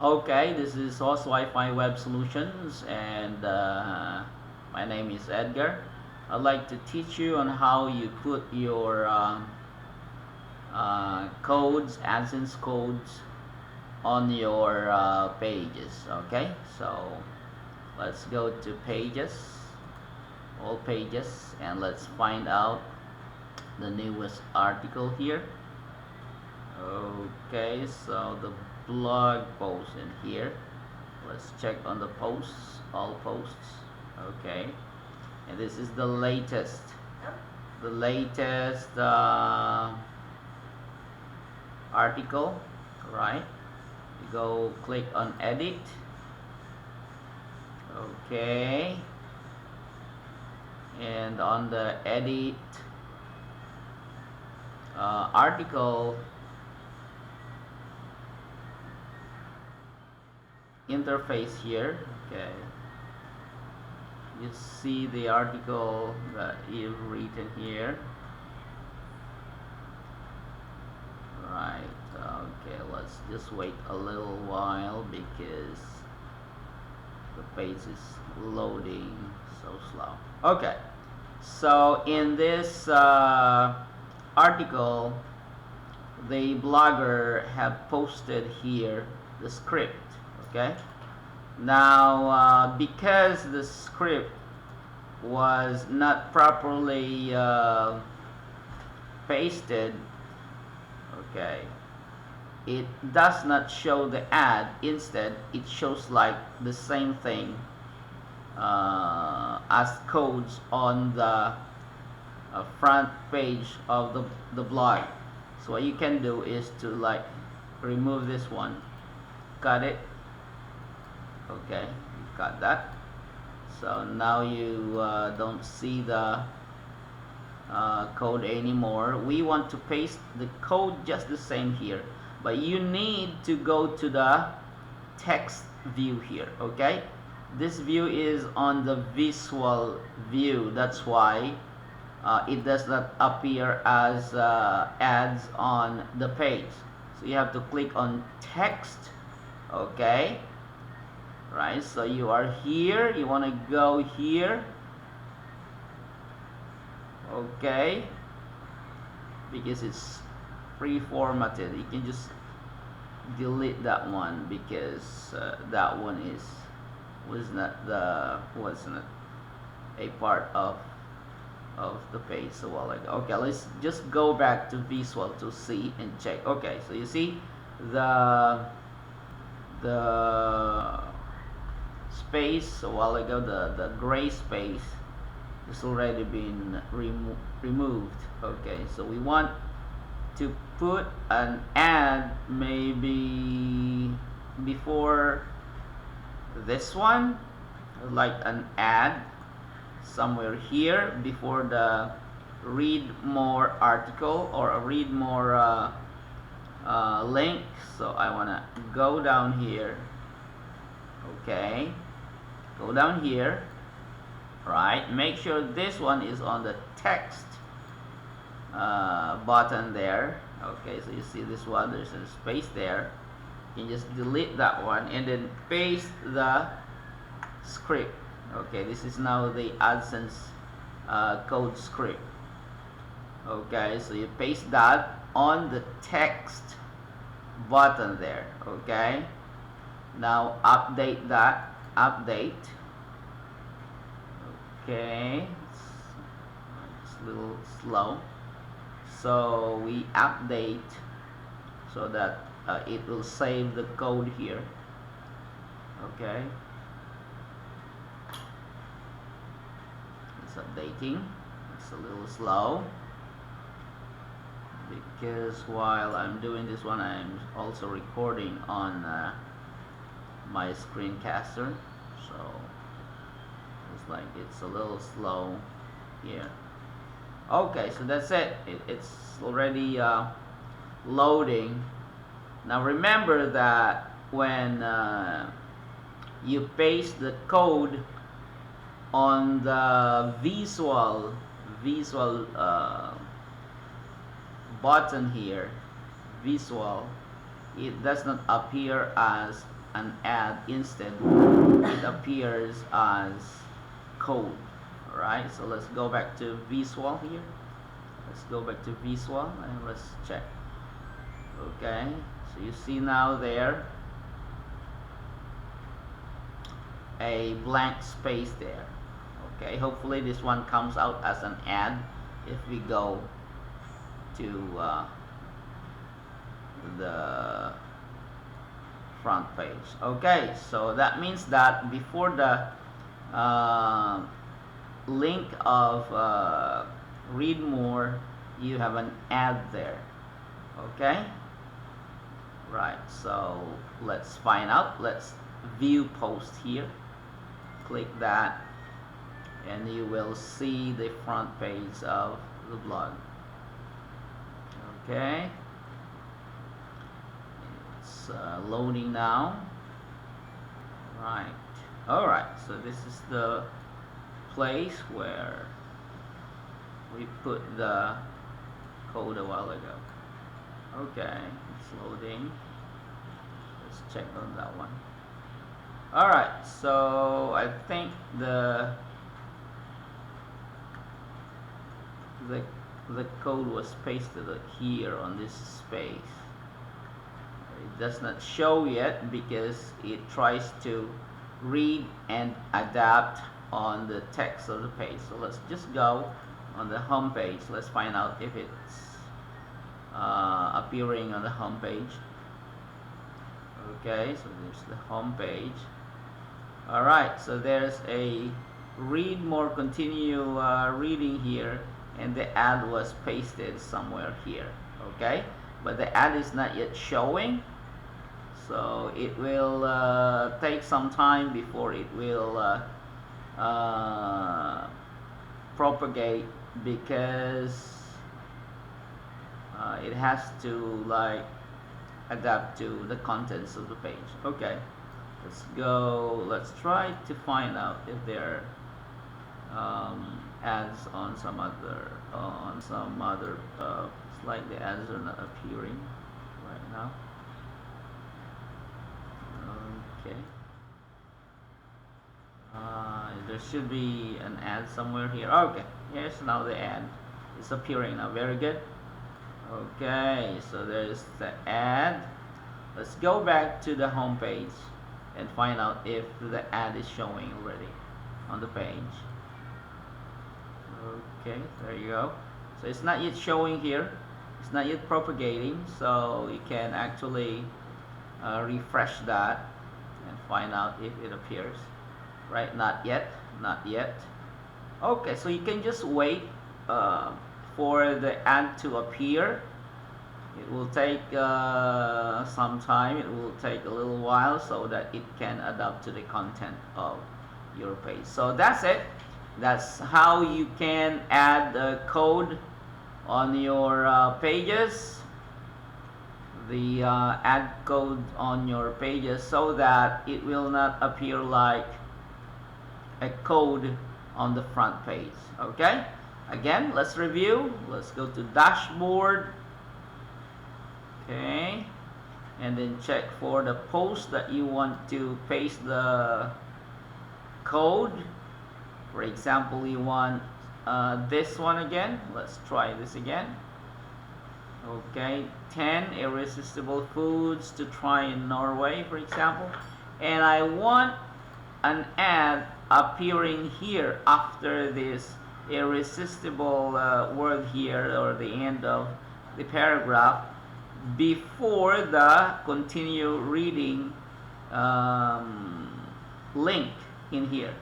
Okay, this is Host Wi-Fi Web Solutions, and my name is Edgar. I'd like to teach you on how you put your codes, AdSense codes, on your pages. Okay, so let's go to Pages, all pages, and let's find out the newest article here. Okay, so the blog post in here. Let's check on the posts, all posts. Okay, and this is the latest article, right? You go click on edit. Okay, and on the edit article interface here. Okay, you see the article that you've written here, right? Okay, let's just wait a little while because the page is loading so slow. Okay, so in this article, the blogger have posted here the script. Okay, now because the script was not properly pasted, okay, it does not show the ad. Instead, it shows like the same thing as codes on the front page of the blog. So what you can do is to like remove this one, cut it. Okay, you got that. So now you don't see the code anymore. We want to paste the code just the same here, but you need to go to the text view here. Okay, this view is on the visual view. That's why it does not appear as ads on the page. So you have to click on text. Okay, right, so you are here, you want to go here. Okay, because it's pre-formatted, you can just delete that one because that one wasn't a part of the page a while ago. Okay, let's just go back to visual to see and check. Okay, so you see the space a while ago, the gray space has already been removed. Okay, so we want to put an ad maybe before this one, like an ad somewhere here before the read more article or a read more link. So I want to go down here. Okay, go down here, right, make sure this one is on the text button there. Okay, so you see this one, there's a space there. You can just delete that one and then paste the script. Okay, this is now the AdSense code script. Okay, so you paste that on the text button there. Okay, now update that. Update. Okay, it's a little slow, so we update so that it will save the code here. Okay, it's updating. It's a little slow because while I'm doing this one, I'm also recording on my screencaster, so it's like it's a little slow here. Okay, so that's it. It's already loading. Now remember that when you paste the code on the visual button here, visual, it does not appear as an ad, instead it appears as code. Alright, so let's go back to visual here. Let's go back to visual and let's check. Okay, so you see now there a blank space there. Okay, hopefully this one comes out as an ad if we go to the front page. Okay, so that means that before the link of read more, you have an ad there. Okay, right, so let's find out. Let's view post here, click that, and you will see the front page of the blog. Okay, it's loading now. Right, alright, so this is the place where we put the code a while ago. Okay, it's loading. Let's check on that one. Alright, so I think the code was pasted here on this space. It does not show yet because it tries to read and adapt on the text of the page. So let's just go on the home page. Let's find out if it's appearing on the home page. Okay, so there's the home page. Alright, so there's a read more, continue reading here, and the ad was pasted somewhere here. Okay, but the ad is not yet showing, so it will take some time before it will propagate, because it has to like adapt to the contents of the page. Okay, let's go. Let's try to find out if there are ads on some other it's like the ads are not appearing right now. Okay, there should be an ad somewhere here. Okay, yes, now the ad is appearing now. Very good. Okay, so there's the ad. Let's go back to the home page and find out if the ad is showing already on the page. Okay, there you go. So it's not yet showing here, it's not yet propagating, so you can actually refresh that and find out if it appears. Right, not yet, not yet. Okay, so you can just wait for the ad to appear. It will take some time, it will take a little while, so that it can adapt to the content of your page. So that's it. That's how you can add code on your pages, the add code on your pages, so that it will not appear like a code on the front page. Okay, again, let's review. Let's go to dashboard. Okay, and then check for the post that you want to paste the code. For example, you want this one again. Let's try this again. Okay, 10 irresistible foods to try in Norway, for example. And I want an ad appearing here after this irresistible word here, or the end of the paragraph, before the continue reading link in here.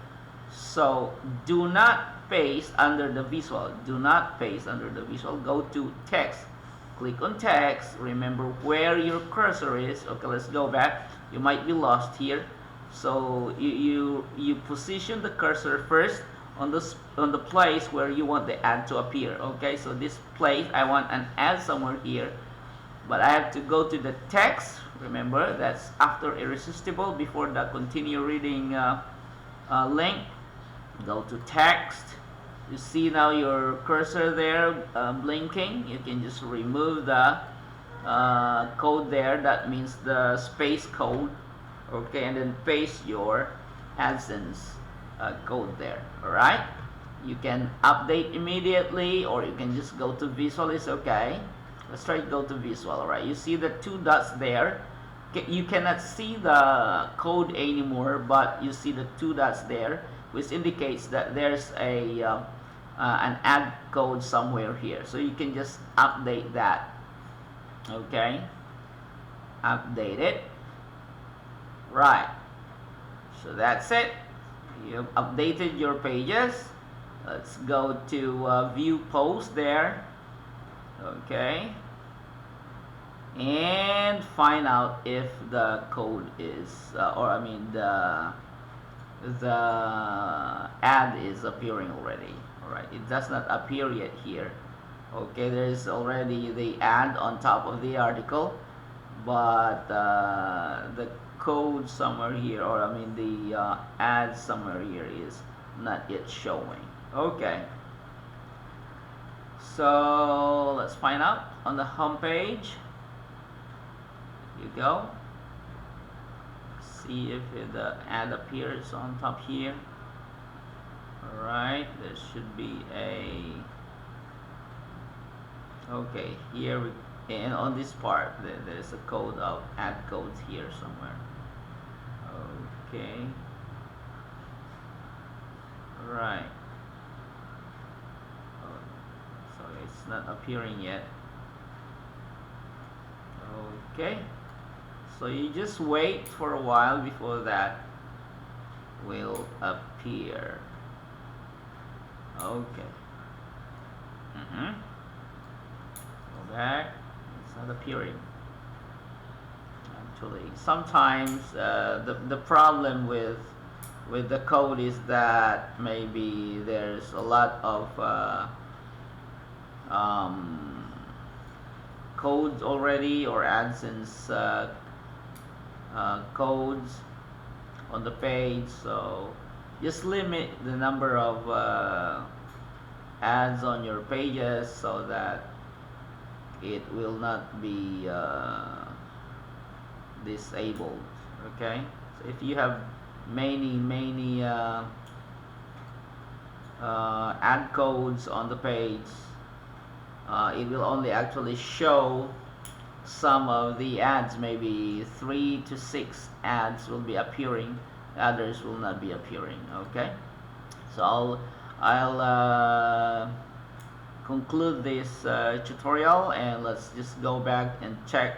So do not paste under the visual. Do not paste under the visual. Go to text. Click on text. Remember where your cursor is. Okay, let's go back. You might be lost here. So you position the cursor first on the place where you want the ad to appear. Okay, so this place I want an ad somewhere here, but I have to go to the text. Remember, that's after irresistible, before the continue reading link. Go to text. You see now your cursor there blinking. You can just remove the code there. That means the space code. Okay, and then paste your AdSense code there. All right, you can update immediately, or you can just go to visual. Is okay. Let's try to go to visual. All right, you see the two dots there. You cannot see the code anymore, but you see the two dots there, which indicates that there's an ad code somewhere here. So you can just update that. Okay, update it. Right, so that's it. You've updated your pages. Let's go to view post there. Okay, and find out if the code is or I mean the ad is appearing already. All right, it does not appear yet here. Okay, there's already the ad on top of the article, but the code somewhere here, or I mean the ad somewhere here, is not yet showing. Okay, so let's find out on the home page. You go, see if the ad appears on top here. All right, there should be a okay here and on this part there's a code of ad codes here somewhere. Okay, right. So it's not appearing yet. Okay, so you just wait for a while before that will appear. Okay. Go back. It's not appearing. Actually, sometimes the problem with the code is that maybe there's a lot of codes already, or AdSense codes on the page, so just limit the number of ads on your pages so that it will not be disabled. Okay, so if you have many ad codes on the page, it will only actually show some of the ads. Maybe 3 to 6 ads will be appearing, others will not be appearing. Okay, so I'll conclude this tutorial, and let's just go back and check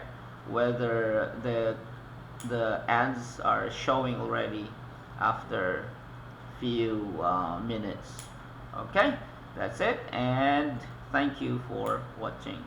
whether the ads are showing already after few minutes. Okay, that's it, and thank you for watching.